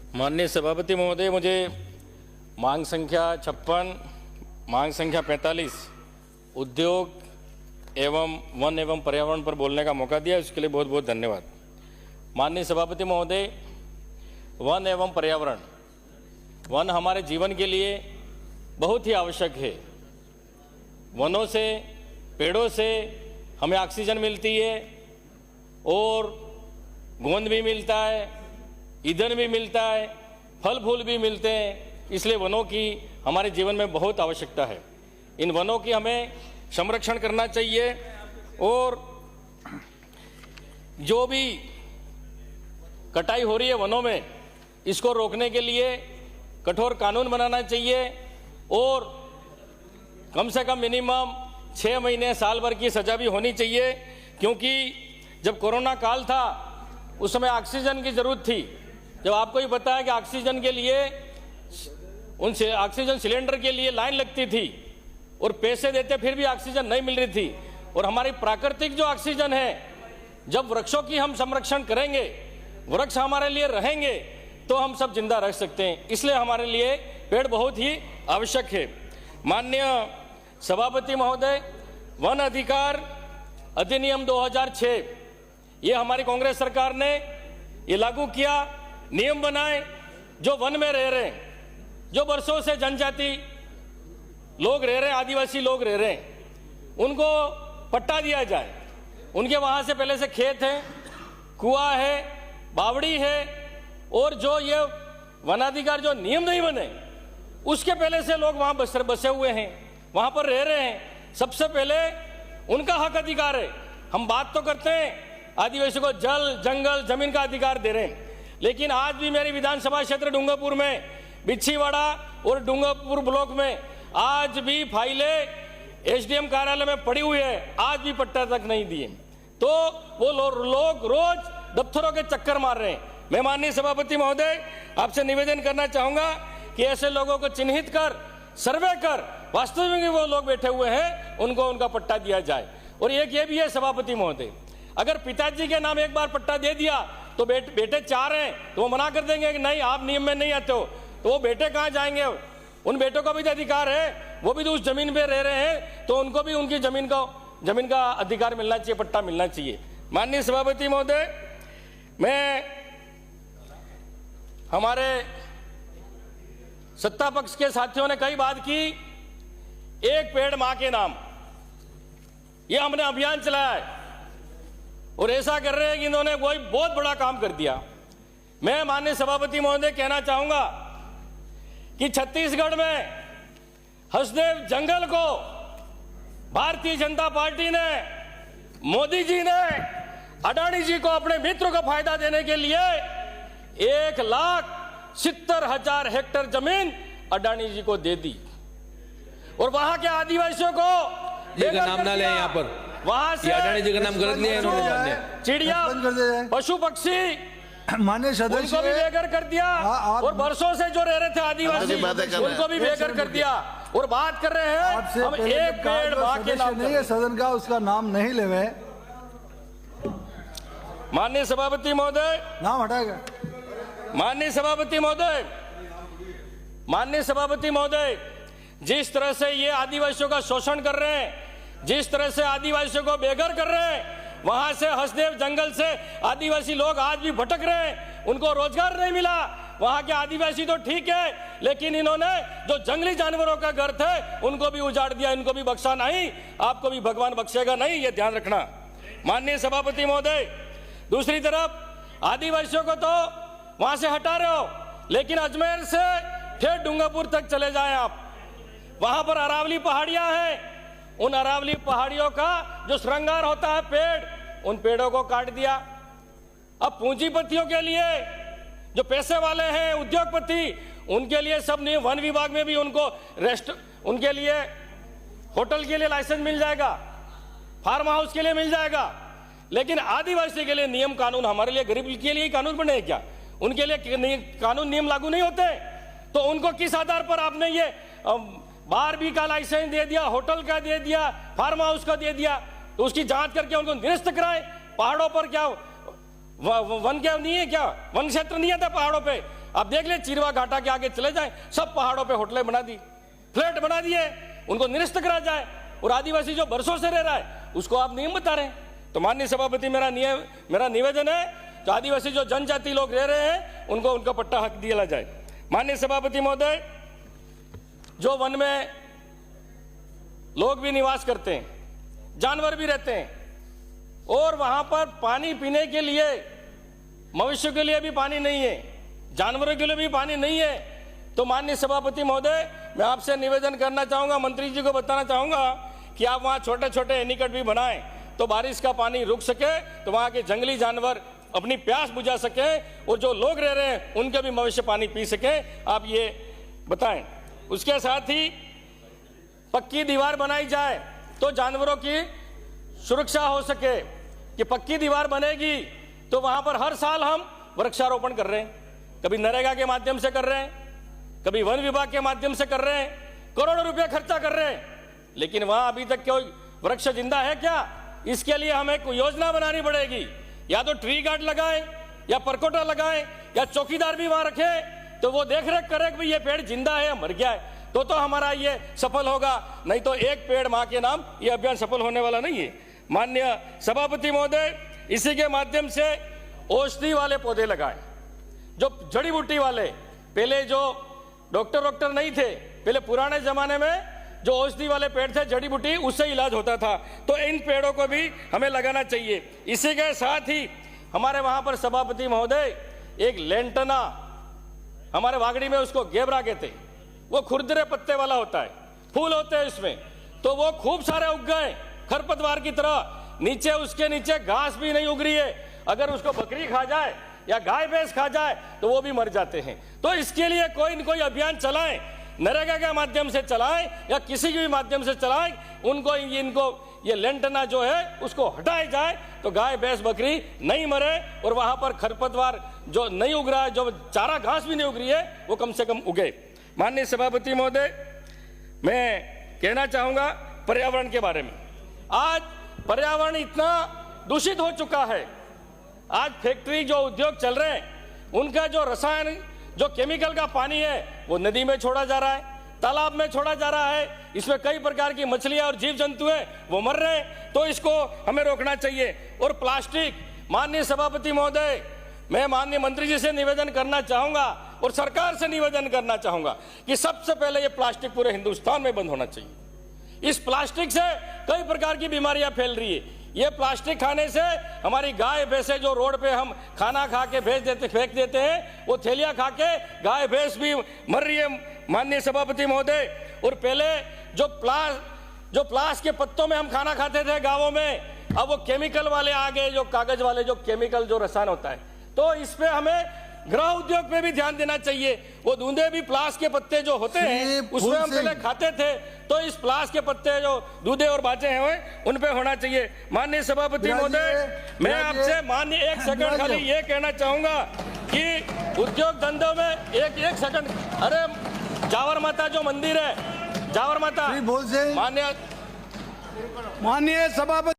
माननीय सभापति महोदय, मुझे मांग संख्या 56, मांग संख्या 45 उद्योग एवं वन एवं पर्यावरण पर बोलने का मौका दिया, इसके लिए बहुत बहुत धन्यवाद। माननीय सभापति महोदय, वन एवं पर्यावरण, वन हमारे जीवन के लिए बहुत ही आवश्यक है। वनों से, पेड़ों से हमें ऑक्सीजन मिलती है और गोंद भी मिलता है, ईंधन भी मिलता है, फल फूल भी मिलते हैं। इसलिए वनों की हमारे जीवन में बहुत आवश्यकता है। इन वनों की हमें संरक्षण करना चाहिए और जो भी कटाई हो रही है वनों में, इसको रोकने के लिए कठोर कानून बनाना चाहिए और कम से कम मिनिमम 6 महीने साल भर की सजा भी होनी चाहिए, क्योंकि जब कोरोना काल था उस समय ऑक्सीजन की जरूरत थी। जब आपको ही पता है कि ऑक्सीजन के लिए, उन ऑक्सीजन सिलेंडर के लिए लाइन लगती थी और पैसे देते फिर भी ऑक्सीजन नहीं मिल रही थी। और हमारी प्राकृतिक जो ऑक्सीजन है, जब वृक्षों की हम संरक्षण करेंगे, वृक्ष हमारे लिए रहेंगे, तो हम सब जिंदा रह सकते हैं। इसलिए हमारे लिए पेड़ बहुत ही आवश्यक है। माननीय सभापति महोदय, वन अधिकार अधिनियम 2006 ये हमारी कांग्रेस सरकार ने ये लागू किया, नियम बनाए। जो वन में रह रहे हैं, जो वर्षों से जनजाति लोग रह रहे हैं, आदिवासी लोग रह रहे हैं, उनको पट्टा दिया जाए। उनके वहां से पहले से खेत है, कुआं है, बावड़ी है, और जो ये वनाधिकार जो नियम नहीं बने उसके पहले से लोग वहां बसे हुए हैं, वहां पर रह रहे हैं। सबसे पहले उनका हक अधिकार है। हम बात तो करते हैं आदिवासी को जल, जंगल, जमीन का अधिकार दे रहे हैं, लेकिन आज भी मेरी विधानसभा क्षेत्र डूंगरपुर में, बिच्छीवाड़ा और डूंगरपुर ब्लॉक में आज भी फाइलें एसडीएम कार्यालय में पड़ी हुई है, आज भी पट्टा तक नहीं दिए। तो वो लोग रोज दफ्तरों के चक्कर मार रहे हैं। मैं माननीय सभापति महोदय आपसे निवेदन करना चाहूंगा कि ऐसे लोगों को चिन्हित कर, सर्वे कर, वास्तविक में वो लोग बैठे हुए हैं, उनको उनका पट्टा दिया जाए। और एक ये भी है सभापति महोदय, अगर पिताजी के नाम एक बार पट्टा दे दिया तो बेटे 4 हैं तो वो मना कर देंगे कि नहीं आप नियम में नहीं आते हो, तो वो बेटे कहाँ जाएंगे? उन बेटों का भी तो अधिकार है, वो भी तो उस जमीन पे रह रहे हैं, तो उनको भी उनकी जमीन का अधिकार मिलना चाहिए, पट्टा मिलना चाहिए। माननीय सभापति महोदय, मैं हमारे सत्ता पक्ष के साथियों ने कई बात की, एक पेड़ मां के नाम, ये हमने अभियान चलाया है और ऐसा कर रहे हैं कि इन्होंने कोई बहुत बड़ा काम कर दिया। मैं माननीय सभापति महोदय कहना चाहूंगा कि छत्तीसगढ़ में हसदेव जंगल को भारतीय जनता पार्टी ने, मोदी जी ने अडानी जी को अपने मित्र को फायदा देने के लिए 1,70,000 हेक्टेयर जमीन अडानी जी को दे दी और वहां के आदिवासियों को नाम ना ले, यहाँ पर वहां से अडानी जी का नाम गलत लिया इन्होंने, चिड़िया, पशु पक्षी, माननीय सदस्य उनको भी बेघर कर दिया और वर्षों से जो रह रहे थे आदिवासी उनको भी बेघर कर दिया। और बात कर रहे हैं हम एक पेड़ मां के नाम नहीं है सदन का, उसका नाम नहीं लेवे। माननीय सभापति महोदय, नाम हटाएगा। माननीय सभापति महोदय, माननीय सभापति महोदय, जिस तरह से ये आदिवासियों का शोषण कर रहे हैं, जिस तरह से आदिवासियों को बेघर कर रहे हैं, वहां से हसदेव जंगल से आदिवासी लोग आज भी भटक रहे हैं, उनको रोजगार नहीं मिला। वहां के आदिवासी तो ठीक है, लेकिन इन्होंने जो जंगली जानवरों का घर थे उनको भी उजाड़ दिया, इनको भी बख्शा नहीं, आपको भी भगवान बख्शेगा नहीं, ये ध्यान रखना। माननीय सभापति महोदय, दूसरी तरफ आदिवासियों को तो वहां से हटा रहे हो, लेकिन अजमेर से ठेठ डूंगरपुर तक चले जाएं आप, वहां पर अरावली पहाड़ियां हैं। उन अरावली पहाड़ियों का जो श्रृंगार होता है पेड़, उन पेड़ों को काट दिया। अब पूंजीपतियों के लिए, जो पैसे वाले हैं, उद्योगपति, उनके लिए सब नहीं, वन विभाग में भी उनके लिए होटल के लिए लाइसेंस मिल जाएगा, फार्म हाउस के लिए मिल जाएगा, लेकिन आदिवासी के लिए नियम कानून, हमारे लिए गरीब के लिए ही कानून बने क्या? उनके लिए कानून नियम लागू नहीं होते? तो उनको किस आधार पर आपने ये बार भी का लाइसेंस दे दिया, होटल का दे दिया, फार्म हाउस का दे दिया? तो उसकी जांच करके उनको निरस्त कराएं। पहाड़ों पर क्या वन क्या नहीं है, क्या वन क्षेत्र नहीं आता पहाड़ों पे? आप देख ले चिरवा घाटा के आगे चले जाएं, सब पहाड़ों पे होटलें बना दी, फ्लैट बना दिए, उनको निरस्त करा जाए। और आदिवासी जो बरसों से रह रहा है उसको आप नियम बता रहे हैं। तो माननीय सभापति मेरा निवेदन है, जो आदिवासी जो जनजाति लोग रह रहे हैं उनको उनका पट्टा हक दिया जाए। माननीय सभापति महोदय, जो वन में लोग भी निवास करते हैं, जानवर भी रहते हैं, और वहां पर पानी पीने के लिए मनुष्य के लिए भी पानी नहीं है, जानवरों के लिए भी पानी नहीं है। तो माननीय सभापति महोदय, मैं आपसे निवेदन करना चाहूंगा, मंत्री जी को बताना चाहूंगा कि आप वहां छोटे छोटे एनीकट भी बनाएं, तो बारिश का पानी रुक सके, तो वहां के जंगली जानवर अपनी प्यास बुझा सके, और जो लोग रह रहे हैं उनके भी मनुष्य पानी पी सके। आप ये बताएं। उसके साथ ही पक्की दीवार बनाई जाए तो जानवरों की सुरक्षा हो सके, कि पक्की दीवार बनेगी तो वहां पर हर साल हम वृक्षारोपण कर रहे हैं, कभी नरेगा के माध्यम से कर रहे हैं, कभी वन विभाग के माध्यम से कर रहे हैं, करोड़ों रुपए खर्चा कर रहे हैं, लेकिन वहां अभी तक कोई वृक्ष जिंदा है क्या? इसके लिए हमें कोई योजना बनानी पड़ेगी, या तो ट्री गार्ड लगाए, या परकोटा लगाए, या चौकीदार भी वहां रखे, तो वो देख रेख करे कि ये पेड़ जिंदा है या मर गया है, तो हमारा ये सफल होगा। नहीं तो एक पेड़ मां के नाम ये अभियान सफल होने वाला नहीं है। माननीय सभापति महोदय, इसी के माध्यम से औषधि वाले पौधे लगाए, जो जड़ी बूटी वाले, पहले जो डॉक्टर नहीं थे, पहले पुराने जमाने में जो औषधि वाले पेड़ थे, जड़ी बूटी, उससे इलाज होता था, तो इन पेड़ों को भी हमें लगाना चाहिए। इसी के साथ ही हमारे वहां पर सभापति महोदय एक लेंटना, हमारे वागड़ी में उसको गेबरा कहते हैं, वो खुरदरे पत्ते वाला होता है, फूल होते हैं इसमें, तो वो खूब सारे उग गए खरपतवार की तरह, नीचे उसके नीचे घास भी नहीं उग रही है, अगर उसको बकरी खा जाए या गाय भैंस खा जाए तो वो भी मर जाते हैं। तो इसके लिए कोई न कोई अभियान चलाएं, नरेगा के माध्यम से चलाएं या किसी के भी माध्यम से चलाएं, इनको ये लेंटना जो है उसको हटाया जाए, तो गाय भैंस बकरी नहीं मरे, और वहां पर खरपतवार जो नहीं उग रहा है, जो चारा घास भी नहीं उग रही है, वो कम से कम उगे। माननीय सभापति महोदय, मैं कहना चाहूंगा पर्यावरण के बारे में। आज पर्यावरण इतना दूषित हो चुका है, आज फैक्ट्री जो उद्योग चल रहे हैं, उनका जो रसायन, जो केमिकल का पानी है, वो नदी में छोड़ा जा रहा है, तालाब में छोड़ा जा रहा है, इसमें कई प्रकार की मछलियां और जीव जंतु हैं, वो मर रहे हैं, तो इसको हमें रोकना चाहिए। और प्लास्टिक, माननीय सभापति महोदय, मैं माननीय मंत्री जी से निवेदन करना चाहूंगा और सरकार से निवेदन करना चाहूंगा कि सबसे पहले ये प्लास्टिक पूरे हिंदुस्तान में बंद होना चाहिए। इस प्लास्टिक से कई प्रकार की बीमारियां फैल रही है। ये प्लास्टिक खाने से हमारी गाय भैंसे, जो रोड पे हम खाना खा के फेंक देते हैं, वो थैलियां खा के गाय भैंस भी मर रही है। माननीय सभापति महोदय, और पहले जो प्लास के पत्तों में हम खाना खाते थे गाँवों में, अब वो केमिकल वाले आ गए, जो कागज वाले, जो केमिकल जो रसायन होता है, तो इस पे हमें गृह उद्योग पे भी ध्यान देना चाहिए। वो दूधे भी प्लास के पत्ते जो होते हैं उसमें हम पहले खाते थे, तो इस प्लास के पत्ते जो दूधे और बाचे हैं उन पे होना चाहिए। माननीय सभापति महोदय, मैं आपसे माननीय एक सेकंड खाली ये कहना चाहूंगा कि उद्योग धंधों में एक सेकंड, अरे जावर माता जो मंदिर है, जावर माता, माननीय सभापति